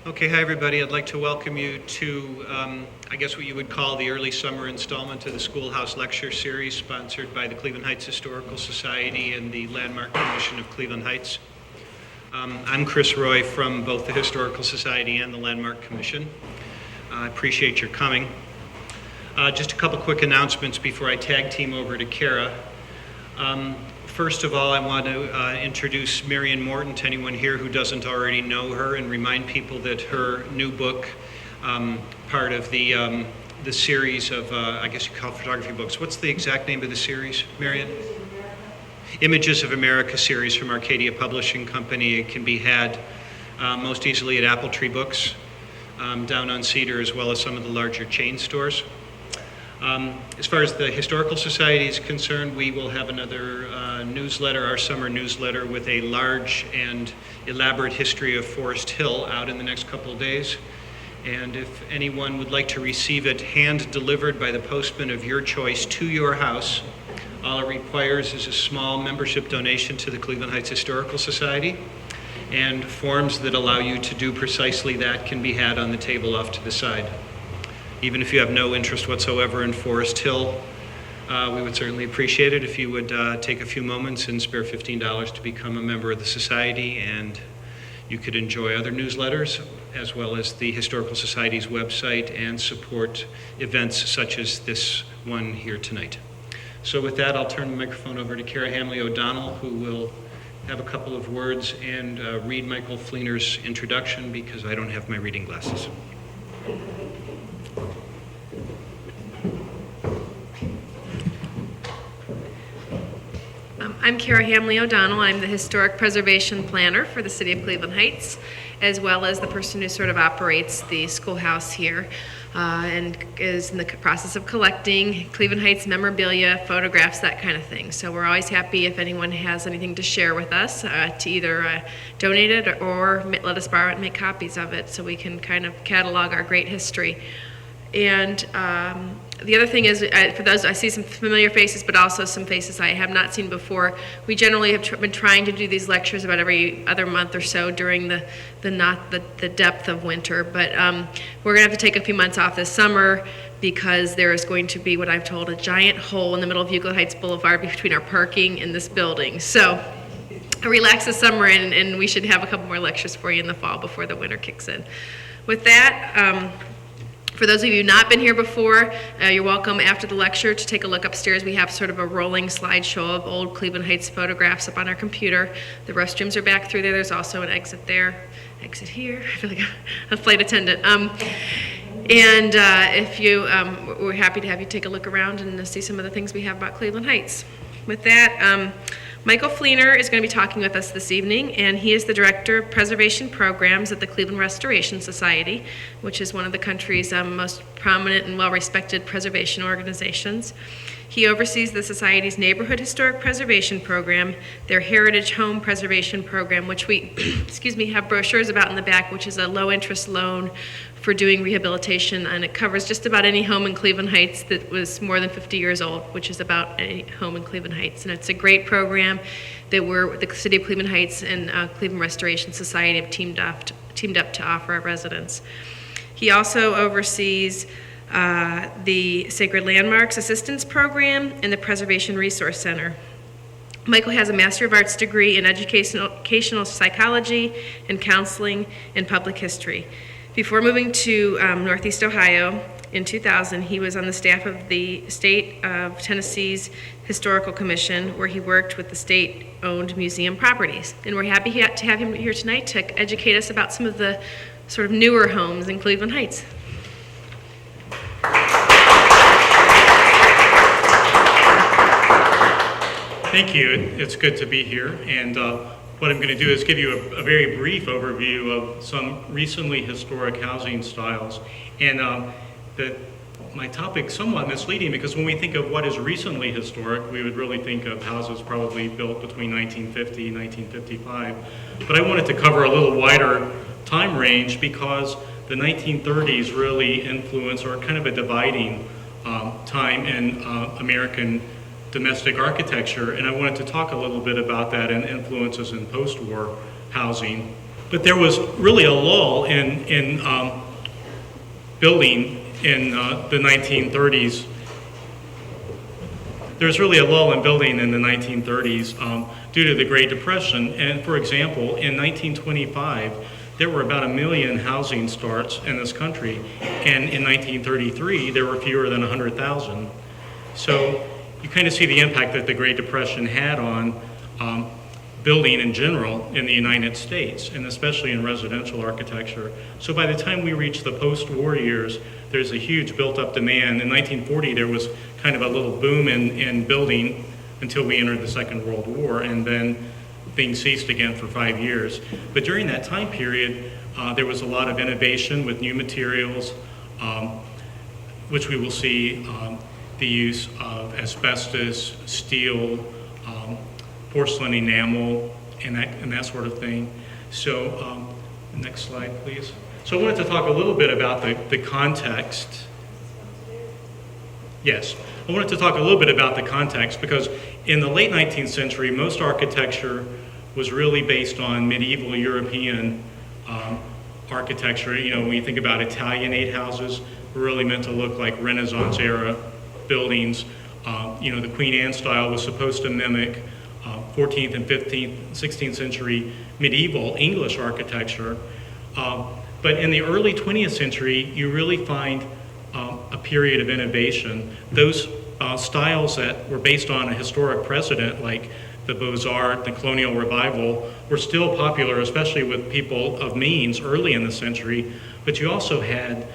Okay, hi everybody. I'd like to welcome you to, I guess what you would call the early summer installment of the Schoolhouse Lecture Series sponsored by the Cleveland Heights Historical Society and the Landmark Commission of Cleveland Heights. I'm Chris Roy from both the Historical Society and the Landmark Commission. I appreciate your coming. Just a couple quick announcements before I tag team over to Kara. First of all, I want to introduce Marion Morton to anyone here who doesn't already know her and remind people that her new book, part of the series of, I guess you call photography books. What's the exact name of the series, Marion? Images of America series from Arcadia Publishing Company. It can be had most easily at Apple Tree Books, down on Cedar, as well as some of the larger chain stores. As far as the Historical Society is concerned, we will have another newsletter, our summer newsletter, with a large and elaborate history of Forest Hill out in the next couple of days. And if anyone would like to receive it hand-delivered by the postman of your choice to your house, all it requires is a small membership donation to the Cleveland Heights Historical Society, and forms that allow you to do precisely that can be had on the table off to the side. Even if you have no interest whatsoever in Forest Hill, we would certainly appreciate it if you would take a few moments and spare $15 to become a member of the Society, and you could enjoy other newsletters as well as the Historical Society's website and support events such as this one here tonight. So with that, I'll turn the microphone over to Kara Hamley O'Donnell, who will have a couple of words and read Michael Fleenor's introduction because I don't have my reading glasses. I'm Kara Hamley O'Donnell. I'm the Historic Preservation Planner for the City of Cleveland Heights, as well as the person who sort of operates the schoolhouse here and is in the process of collecting Cleveland Heights memorabilia, photographs, that kind of thing. So we're always happy if anyone has anything to share with us to either donate it or let us borrow it and make copies of it so we can kind of catalog our great history. And the other thing is, for those, I see some familiar faces, but also some faces I have not seen before. We generally have been trying to do these lectures about every other month or so during the depth of winter. But we're going to have to take a few months off this summer because there is going to be, what I've told, a giant hole in the middle of Euclid Heights Boulevard between our parking and this building. So relax this summer, and we should have a couple more lectures for you in the fall before the winter kicks in. With that, for those of you who've not been here before, you're welcome after the lecture to take a look upstairs. We have sort of a rolling slideshow of old Cleveland Heights photographs up on our computer. The restrooms are back through there. There's also an exit there, exit here. I feel like a flight attendant. If you, we're happy to have you take a look around and see some of the things we have about Cleveland Heights. With that, Michael Fleenor is going to be talking with us this evening, and he is the Director of Preservation Programs at the Cleveland Restoration Society, which is one of the country's most prominent and well-respected preservation organizations. He oversees the Society's Neighborhood Historic Preservation Program, their Heritage Home Preservation Program, which we have brochures about in the back, which is a low-interest loan for doing rehabilitation, and it covers just about any home in Cleveland Heights that was more than 50 years old, which is about any home in Cleveland Heights. And it's a great program that the City of Cleveland Heights and Cleveland Restoration Society have teamed up to offer our residents. He also oversees the Sacred Landmarks Assistance Program and the Preservation Resource Center. Michael has a Master of Arts degree in educational psychology and counseling and public history. Before moving to Northeast Ohio in 2000, he was on the staff of the State of Tennessee's Historical Commission, where he worked with the state-owned museum properties. And we're happy to have him here tonight to educate us about some of the sort of newer homes in Cleveland Heights. Thank you. It's good to be here. And what I'm going to do is give you a very brief overview of some recently historic housing styles. And my topic's somewhat misleading because when we think of what is recently historic, we would really think of houses probably built between 1950 and 1955. But I wanted to cover a little wider time range because the 1930s really influenced, or kind of a dividing time in American domestic architecture, and I wanted to talk a little bit about that and influences in post-war housing. But there was really a lull in building in the 1930s. There was really a lull in building in the 1930s due to the Great Depression. And for example, in 1925, there were about 1 million housing starts in this country. And in 1933, there were fewer than 100,000. So you kind of see the impact that the Great Depression had on building in general in the United States, and especially in residential architecture. So by the time we reach the post-war years, there's a huge built-up demand. In 1940, there was kind of a little boom in building until we entered the Second World War, and then things ceased again for 5 years. But during that time period, there was a lot of innovation with new materials, which we will see the use of asbestos, steel, porcelain enamel, and that sort of thing. So, next slide, please. So I wanted to talk a little bit about the context. Yes, I wanted to talk a little bit about the context because in the late 19th century, most architecture was really based on medieval European architecture. You know, when you think about Italianate houses, were really meant to look like Renaissance era buildings. You know, the Queen Anne style was supposed to mimic 14th and 15th, 16th century medieval English architecture. But in the early 20th century, you really find a period of innovation. Those styles that were based on a historic precedent, like the Beaux-Arts, the Colonial Revival, were still popular, especially with people of means early in the century. But you also had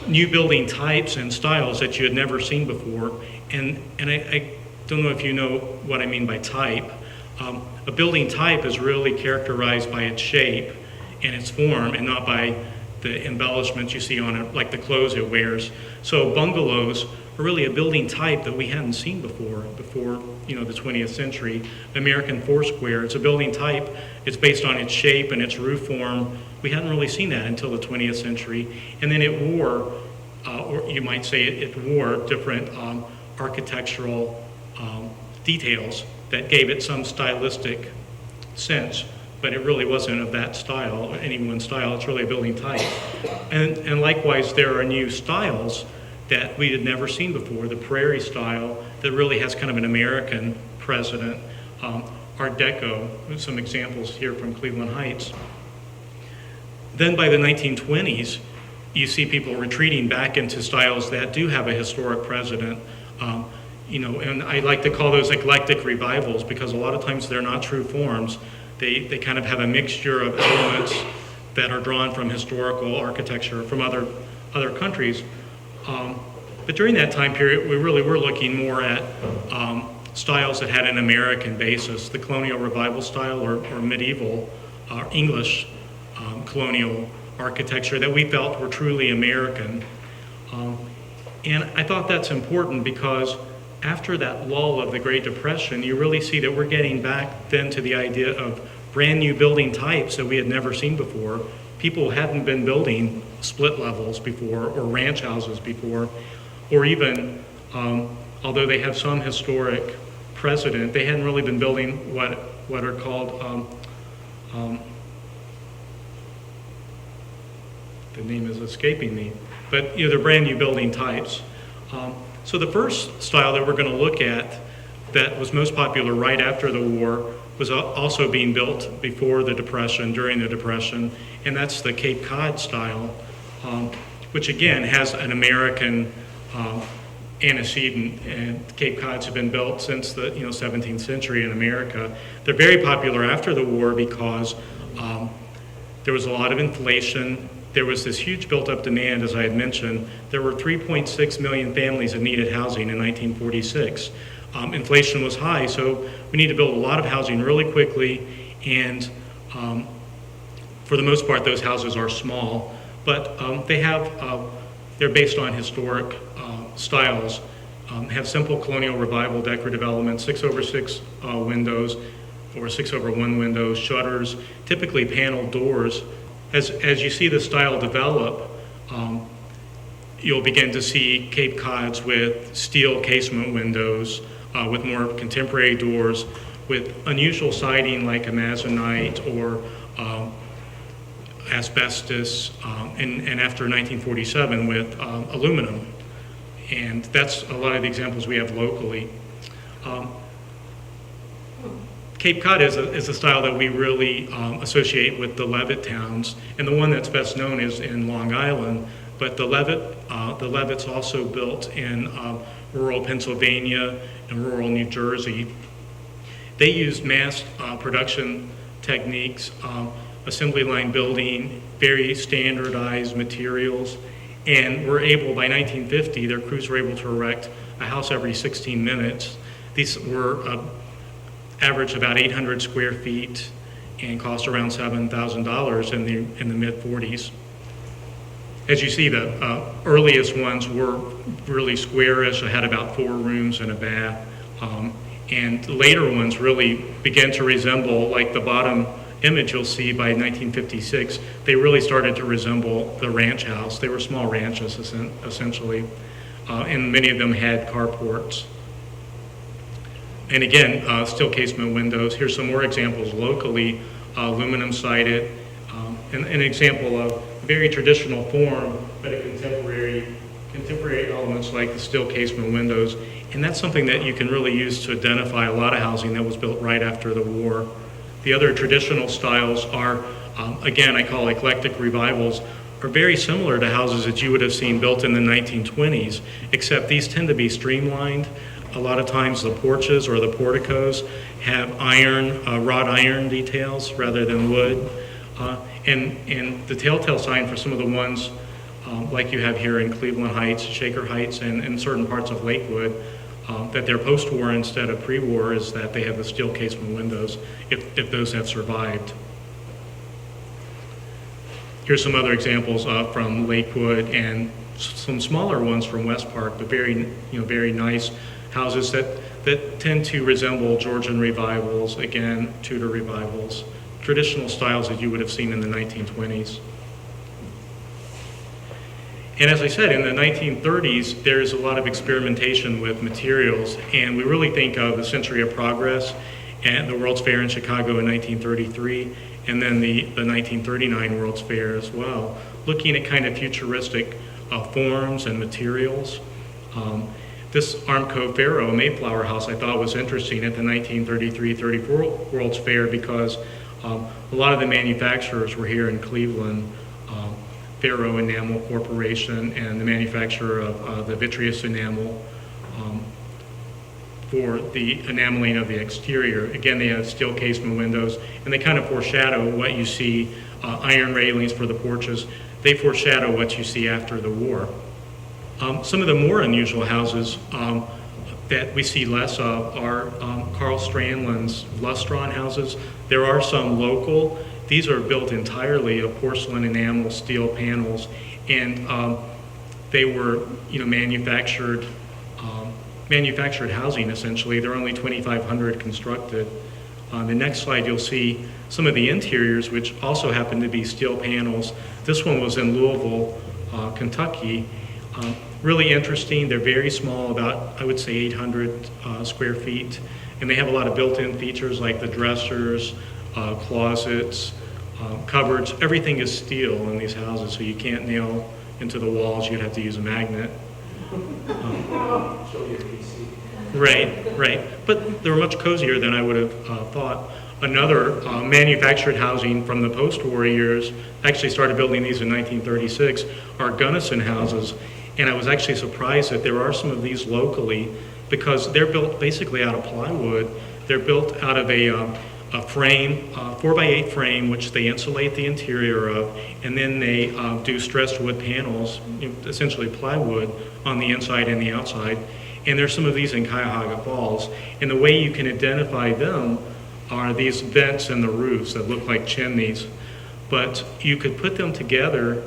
new building types and styles that you had never seen before. And I don't know if you know what I mean by type. A building type is really characterized by its shape and its form, and not by the embellishments you see on it, like the clothes it wears. So bungalows are really a building type that we hadn't seen before the 20th century. American Foursquare, it's a building type. It's based on its shape and its roof form. We hadn't really seen that until the 20th century. And then it wore, or you might say it wore different architectural details that gave it some stylistic sense, but it really wasn't of that style, any one style. It's really a building type. And likewise, there are new styles that we had never seen before. The prairie style that really has kind of an American precedent. Art Deco, some examples here from Cleveland Heights. Then by the 1920s, you see people retreating back into styles that do have a historic precedent. And I like to call those eclectic revivals because a lot of times they're not true forms. They kind of have a mixture of elements that are drawn from historical architecture from other countries. But during that time period, we really were looking more at styles that had an American basis, the Colonial Revival style or medieval English colonial architecture that we felt were truly American. And I thought that's important because after that lull of the Great Depression, you really see that we're getting back then to the idea of brand new building types that we had never seen before. People hadn't been building split levels before or ranch houses before, or even, although they have some historic precedent, they hadn't really been building what are called, the name is escaping me, but they're brand new building types. So the first style that we're going to look at that was most popular right after the war was also being built before the Depression, during the Depression, and that's the Cape Cod style, which again has an American antecedent, and Cape Cods have been built since the 17th century in America. They're very popular after the war because there was a lot of inflation. There was this huge built-up demand, as I had mentioned. There were 3.6 million families that needed housing in 1946. Inflation was high, so we need to build a lot of housing really quickly, and for the most part, those houses are small, but they're based on historic styles, have simple colonial revival decorative elements, 6/6 windows, or 6/1 windows, shutters, typically paneled doors. As you see the style develop, you'll begin to see Cape Cods with steel casement windows, with more contemporary doors, with unusual siding like amazonite or asbestos, and after 1947 with aluminum. And that's a lot of the examples we have locally. Cape Cod is a style that we really associate with the Levitt towns, and the one that's best known is in Long Island. But the Levitt's also built in rural Pennsylvania and rural New Jersey. They used mass production techniques, assembly line building, very standardized materials, and were able, by 1950, their crews were able to erect a house every 16 minutes. These were averaged about 800 square feet and cost around $7,000 in the mid-40s. As you see, the earliest ones were really squarish. They had about 4 rooms and a bath. And the later ones really began to resemble, like the bottom image you'll see by 1956, they really started to resemble the ranch house. They were small ranches, essentially. And many of them had carports. And again, steel casement windows. Here's some more examples locally, aluminum sided. An example of very traditional form, but a contemporary elements like the steel casement windows. And that's something that you can really use to identify a lot of housing that was built right after the war. The other traditional styles are, again, I call eclectic revivals, are very similar to houses that you would have seen built in the 1920s, except these tend to be streamlined. A lot of times the porches or the porticos have wrought iron details rather than wood. And the telltale sign for some of the ones like you have here in Cleveland Heights, Shaker Heights, and in certain parts of Lakewood, that they're post-war instead of pre-war is that they have the steel casement windows, if those have survived. Here's some other examples from Lakewood and some smaller ones from West Park, but very nice houses that tend to resemble Georgian revivals, again, Tudor revivals, traditional styles that you would have seen in the 1920s. And as I said, in the 1930s, there's a lot of experimentation with materials, and we really think of the Century of Progress and the World's Fair in Chicago in 1933, and then the 1939 World's Fair as well, looking at kind of futuristic forms and materials. This Armco Faro, a Mayflower house, I thought was interesting at the 1933-34 World's Fair because a lot of the manufacturers were here in Cleveland. Faro Enamel Corporation and the manufacturer of the vitreous enamel for the enameling of the exterior. Again, they have steel casement windows, and they kind of foreshadow what you see, iron railings for the porches. They foreshadow what you see after the war. Some of the more unusual houses that we see less of are Carl Strandland's Lustron houses. There are some local. These are built entirely of porcelain enamel steel panels, and they were, manufactured housing essentially. There are only 2,500 constructed. On the next slide, you'll see some of the interiors, which also happen to be steel panels. This one was in Louisville, Kentucky. Really interesting. They're very small, about, I would say, 800 square feet, and they have a lot of built-in features like the dressers, closets, cupboards. Everything is steel in these houses, so you can't nail into the walls. You'd have to use a magnet. Right. But they were much cozier than I would have thought. Another manufactured housing from the post-war years, actually started building these in 1936, are Gunnison houses. And I was actually surprised that there are some of these locally because they're built basically out of plywood. They're built out of a frame, 4x8 frame, which they insulate the interior of, and then they do stressed wood panels, essentially plywood, on the inside and the outside. And there's some of these in Cuyahoga Falls. And the way you can identify them are these vents in the roofs that look like chimneys. But you could put them together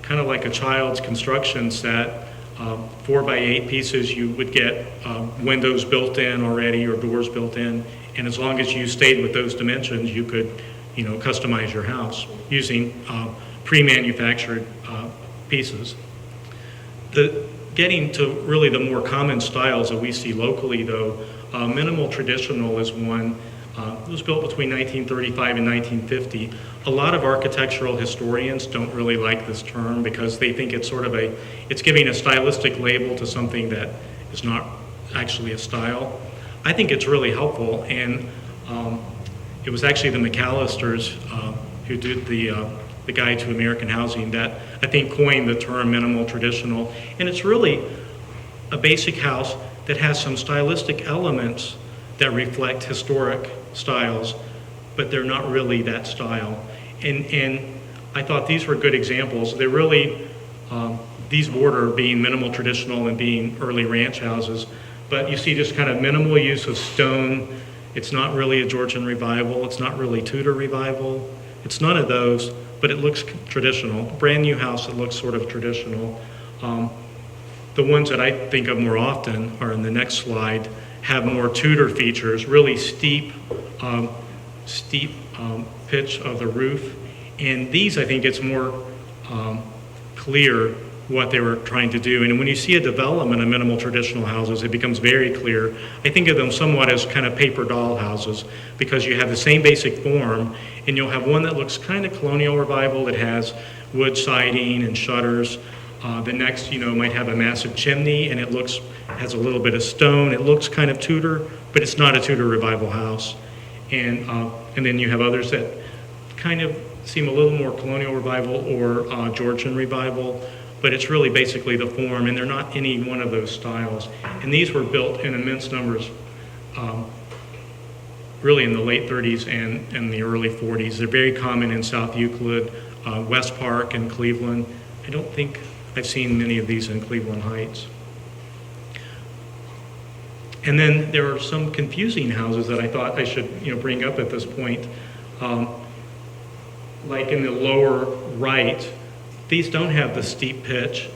kind of like a child's construction set, 4x8 pieces. You would get windows built in already or doors built in. And as long as you stayed with those dimensions, you could, customize your house using pre-manufactured pieces. Getting to really the more common styles that we see locally, though, minimal traditional is one. It was built between 1935 and 1950. A lot of architectural historians don't really like this term because they think it's sort of it's giving a stylistic label to something that is not actually a style. I think it's really helpful, and it was actually the McAllisters who did the Guide to American Housing that I think coined the term minimal traditional, and it's really a basic house that has some stylistic elements that reflect historic styles, but they're not really that style. And I thought these were good examples. They're really, these border being minimal traditional and being early ranch houses, but you see just kind of minimal use of stone. It's not really a Georgian revival. It's not really Tudor revival. It's none of those, but it looks traditional. Brand new house that looks sort of traditional. The ones that I think of more often are in the next slide, have more Tudor features, really steep pitch of the roof. And these, I think it's more clear what they were trying to do. And when you see a development of minimal traditional houses, it becomes very clear. I think of them somewhat as kind of paper doll houses because you have the same basic form, and you'll have one that looks kind of colonial revival that has wood siding and shutters. The next, might have a massive chimney, and it has a little bit of stone. It looks kind of Tudor, but it's not a Tudor revival house. And then you have others that kind of seem a little more colonial revival or Georgian revival, but it's really basically the form, and they're not any one of those styles. And these were built in immense numbers, really in the late 30s and the early 40s. They're very common in South Euclid, West Park, and Cleveland. I don't think I've seen many of these in Cleveland Heights. And then there are some confusing houses that I thought I should bring up at this point. Like in the lower right, these don't have the steep pitch.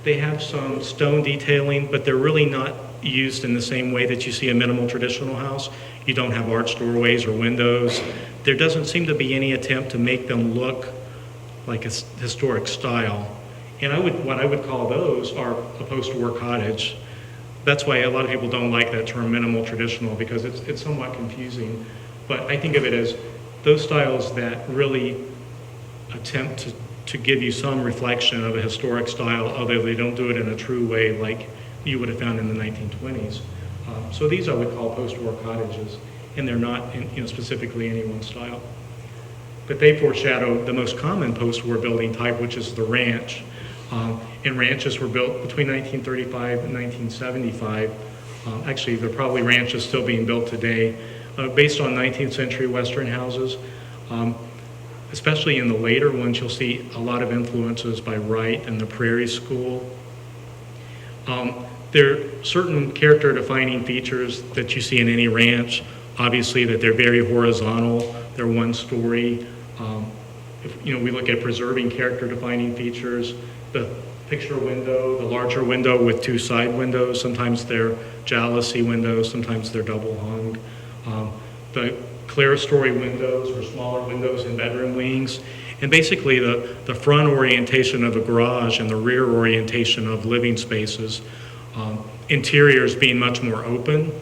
They have some stone detailing, but they're really not used in the same way that you see a minimal traditional house. You don't have arched doorways or windows. There doesn't seem to be any attempt to make them look like a historic style. And what I would call those are a post-war cottage. That's why a lot of people don't like that term minimal traditional, because it's somewhat confusing. But I think of it as those styles that really attempt to give you some reflection of a historic style, although they don't do it in a true way like you would have found in the 1920s. So these I would call post-war cottages, and they're not specifically any one style. But they foreshadow the most common post-war building type, which is the ranch. And ranches were built between 1935 and 1975. Actually, there are probably ranches still being built today, based on 19th century Western houses. Especially in the later ones, you'll see a lot of influences by Wright and the Prairie School. There are certain character-defining features that you see in any ranch. Obviously, that they're very horizontal. They're one story. If we look at preserving character-defining features, the picture window, the larger window with two side windows. Sometimes they're jalousie windows. Sometimes they're double hung. The clerestory windows or smaller windows in bedroom wings. And basically the front orientation of a garage and the rear orientation of living spaces. Interiors being much more open,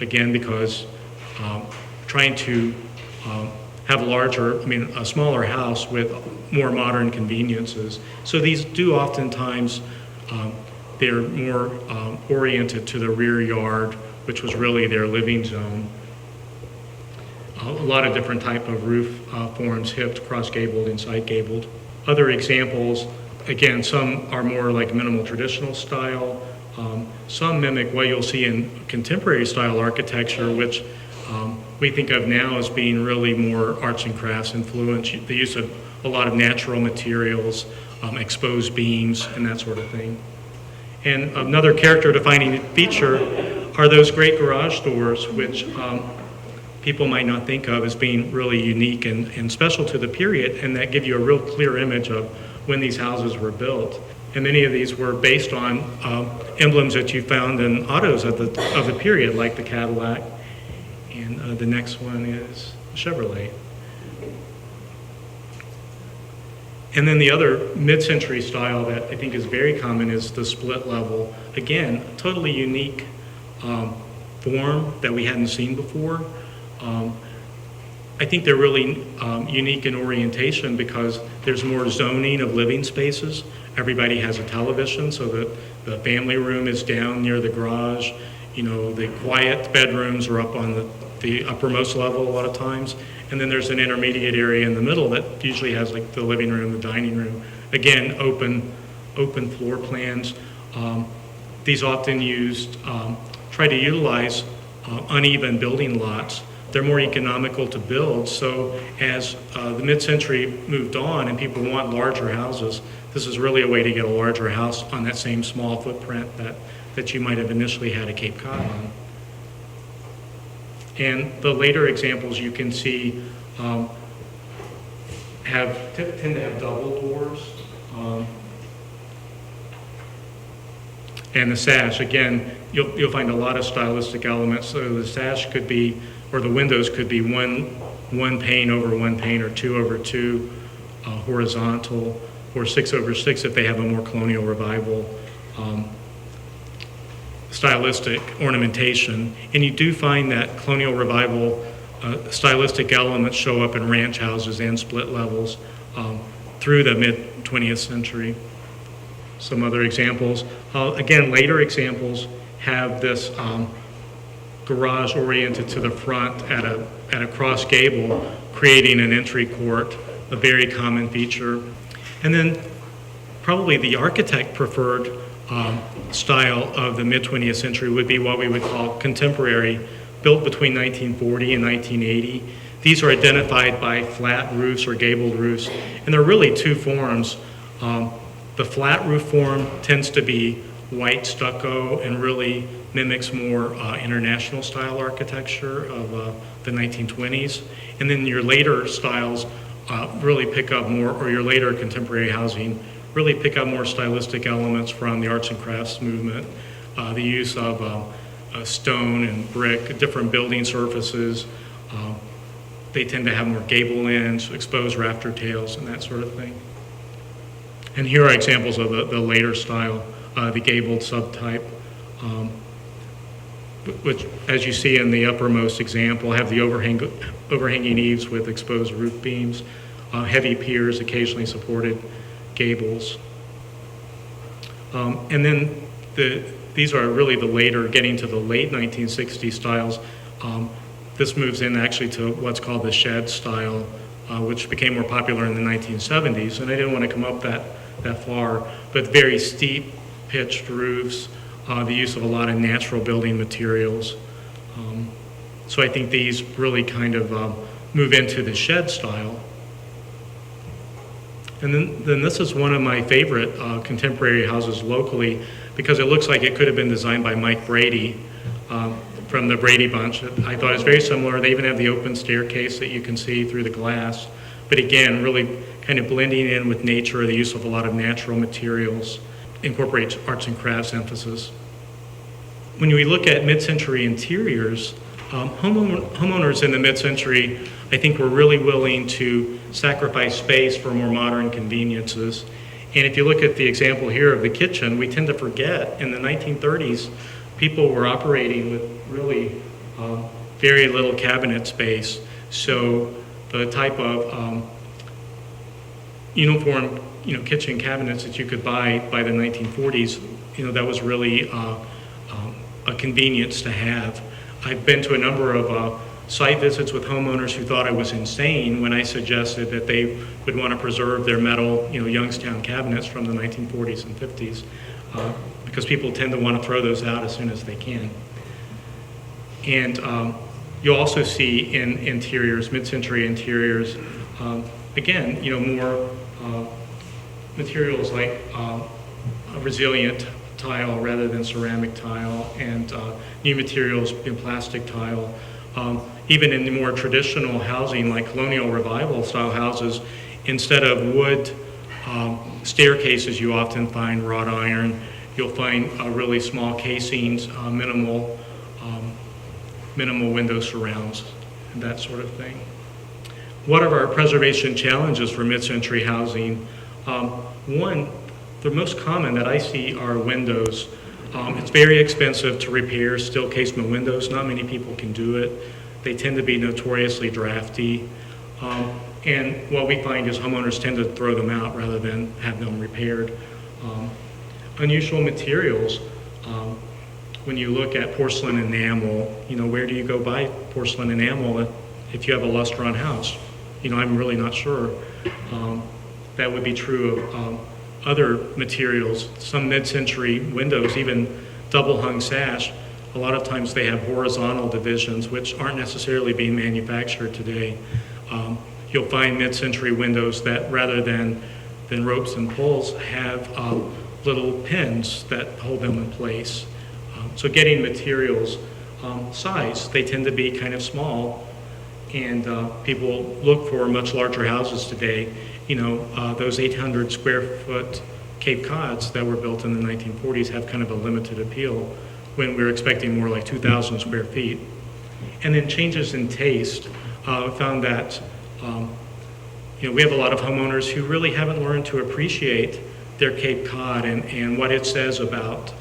again, because trying to have a smaller house with more modern conveniences. So these do oftentimes, they're more oriented to the rear yard, which was really their living zone. A lot of different type of roof forms, hipped, cross-gabled, and side-gabled. Other examples, again, some are more like minimal traditional style. Some mimic what you'll see in contemporary style architecture, which we think of now as being really more arts and crafts influence. The use of a lot of natural materials, exposed beams, and that sort of thing. And another character-defining feature are those great garage doors, which people might not think of as being really unique and special to the period, and that give you a real clear image of when these houses were built. And many of these were based on emblems that you found in autos of the period, like the Cadillac, and the next one is Chevrolet. And then the other mid-century style that I think is very common is the split level. Again, totally unique form that we hadn't seen before. I think they're really unique in orientation because there's more zoning of living spaces. Everybody has a television, so that the family room is down near the garage. You know, the quiet bedrooms are up on the uppermost level a lot of times. And then there's an intermediate area in the middle that usually has like the living room, the dining room. Again, open floor plans. These often try to utilize uneven building lots. They're more economical to build. So as the mid-century moved on and people want larger houses, this is really a way to get a larger house on that same small footprint that you might have initially had a Cape Cod on. And the later examples you can see tend to have double doors. And the sash, again, you'll find a lot of stylistic elements. So the sash could be, or the windows could be one pane over one pane, or 2 over 2 horizontal, or 6 over 6 if they have a more colonial revival stylistic ornamentation. And you do find that colonial revival stylistic elements show up in ranch houses and split levels through the mid-20th century. Some other examples. Again, later examples have this garage oriented to the front at a cross gable, creating an entry court, a very common feature. And then probably the architect preferred style of the mid-20th century would be what we would call contemporary, built between 1940 and 1980. These are identified by flat roofs or gabled roofs, and there are really two forms. The flat roof form tends to be white stucco and really mimics more international style architecture of the 1920s. And then your later styles really pick up more, or your later contemporary housing really pick up more stylistic elements from the arts and crafts movement. The use of stone and brick, different building surfaces. They tend to have more gable ends, exposed rafter tails, and that sort of thing. And here are examples of the later style, the gabled subtype, which, as you see in the uppermost example, have the overhanging eaves with exposed roof beams, heavy piers occasionally supported gables. And then these are really the later, getting to the late 1960s styles. This moves in actually to what's called the shed style, which became more popular in the 1970s. And I didn't want to come up that far, but very steep pitched roofs, the use of a lot of natural building materials. So I think these really kind of move into the shed style. And then this is one of my favorite contemporary houses locally, because it looks like it could have been designed by Mike Brady from the Brady Bunch. I thought it's very similar. They even have the open staircase that you can see through the glass. But again, really kind of blending in with nature, the use of a lot of natural materials, incorporates arts and crafts emphasis. When we look at mid-century interiors, homeowners in the mid-century, I think, were really willing to sacrifice space for more modern conveniences. And if you look at the example here of the kitchen, we tend to forget in the 1930s, people were operating with really very little cabinet space. So the type of uniform, kitchen cabinets that you could buy by the 1940s, that was really a convenience to have. I've been to a number of site visits with homeowners who thought I was insane when I suggested that they would want to preserve their metal, Youngstown cabinets from the 1940s and 50s, because people tend to want to throw those out as soon as they can. And you'll also see in interiors, mid-century interiors, again, more materials like resilient tile rather than ceramic tile, and new materials in plastic tile. Even in the more traditional housing, like colonial revival style houses, instead of wood staircases, you often find wrought iron. You'll find really small casings, minimal window surrounds, and that sort of thing. What are our preservation challenges for mid-century housing? One, the most common that I see are windows. It's very expensive to repair steel casement windows. Not many people can do it. They tend to be notoriously drafty. And what we find is homeowners tend to throw them out rather than have them repaired. Unusual materials. When you look at porcelain enamel, where do you go buy porcelain enamel if you have a Lustron house? I'm really not sure. That would be true of other materials. Some mid-century windows, even double-hung sash, a lot of times they have horizontal divisions, which aren't necessarily being manufactured today. You'll find mid-century windows that, rather than ropes and pulls, have little pins that hold them in place. So getting materials, size, they tend to be kind of small, and people look for much larger houses today. Those 800 square foot Cape Cods that were built in the 1940s have kind of a limited appeal when we're expecting more like 2,000 square feet. And then changes in taste. Found that we have a lot of homeowners who really haven't learned to appreciate their Cape Cod and what it says about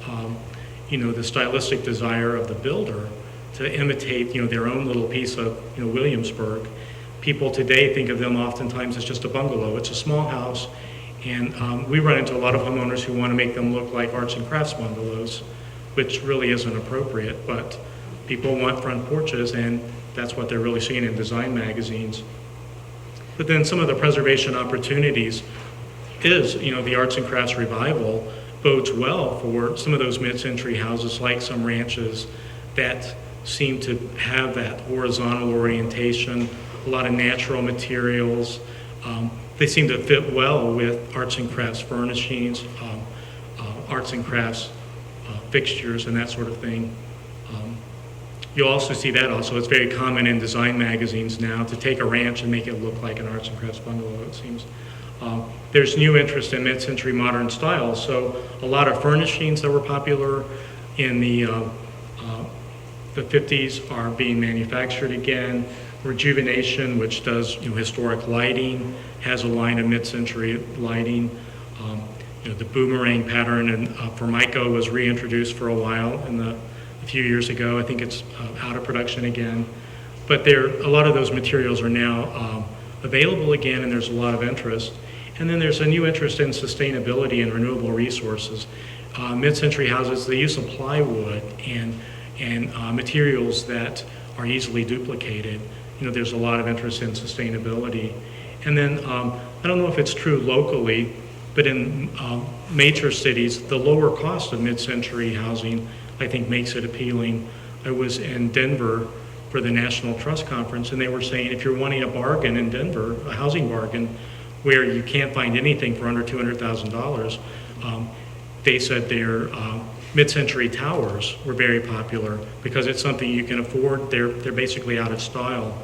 the stylistic desire of the builder to imitate their own little piece of Williamsburg. People today think of them oftentimes as just a bungalow. It's a small house, and we run into a lot of homeowners who want to make them look like arts and crafts bungalows, which really isn't appropriate, but people want front porches, and that's what they're really seeing in design magazines. But then some of the preservation opportunities is, the arts and crafts revival bodes well for some of those mid-century houses, like some ranches that seem to have that horizontal orientation, a lot of natural materials. They seem to fit well with arts and crafts furnishings, arts and crafts fixtures, and that sort of thing. You'll also see that also. It's very common in design magazines now to take a ranch and make it look like an arts and crafts bungalow, it seems. There's new interest in mid-century modern styles, so a lot of furnishings that were popular in the 50s are being manufactured again. Rejuvenation, which does historic lighting, has a line of mid-century lighting. The boomerang pattern and Formica was reintroduced for a while a few years ago. I think it's out of production again. But a lot of those materials are now available again, and there's a lot of interest. And then there's a new interest in sustainability and renewable resources. Mid-century houses, the use of plywood and materials that are easily duplicated. There's a lot of interest in sustainability. And then, I don't know if it's true locally, but in major cities, the lower cost of mid-century housing, I think, makes it appealing. I was in Denver for the National Trust Conference, and they were saying if you're wanting a bargain in Denver, a housing bargain, where you can't find anything for under $200,000, they said their mid-century towers were very popular because it's something you can afford. They're basically out of style.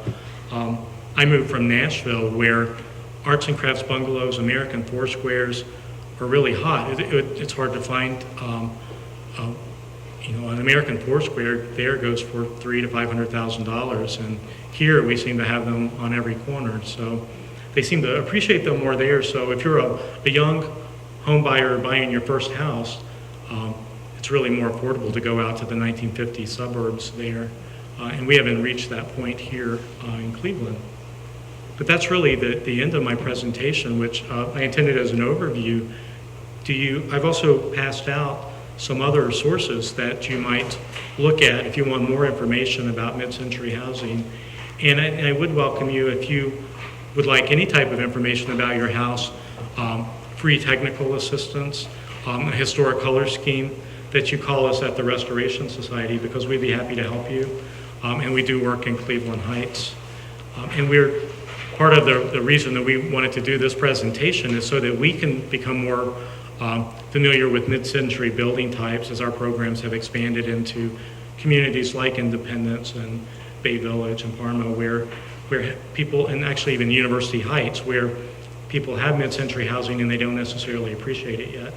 I moved from Nashville, where arts and crafts bungalows, American four squares, are really hot. It's hard to find. An American four square there goes for $300,000 to $500,000, and here we seem to have them on every corner. So they seem to appreciate them more there. So if you're a young home buyer buying your first house, it's really more affordable to go out to the 1950 suburbs there. And we haven't reached that point here in Cleveland. But that's really the end of my presentation, which I intended as an overview. I've also passed out some other sources that you might look at if you want more information about mid-century housing. And I would welcome you, if you would like any type of information about your house, free technical assistance, a historic color scheme, that you call us at the Restoration Society, because we'd be happy to help you. And we do work in Cleveland Heights. And we're part of the reason that we wanted to do this presentation is so that we can become more familiar with mid-century building types as our programs have expanded into communities like Independence and Bay Village and Parma, where people, and actually even University Heights, where people have mid-century housing and they don't necessarily appreciate it yet.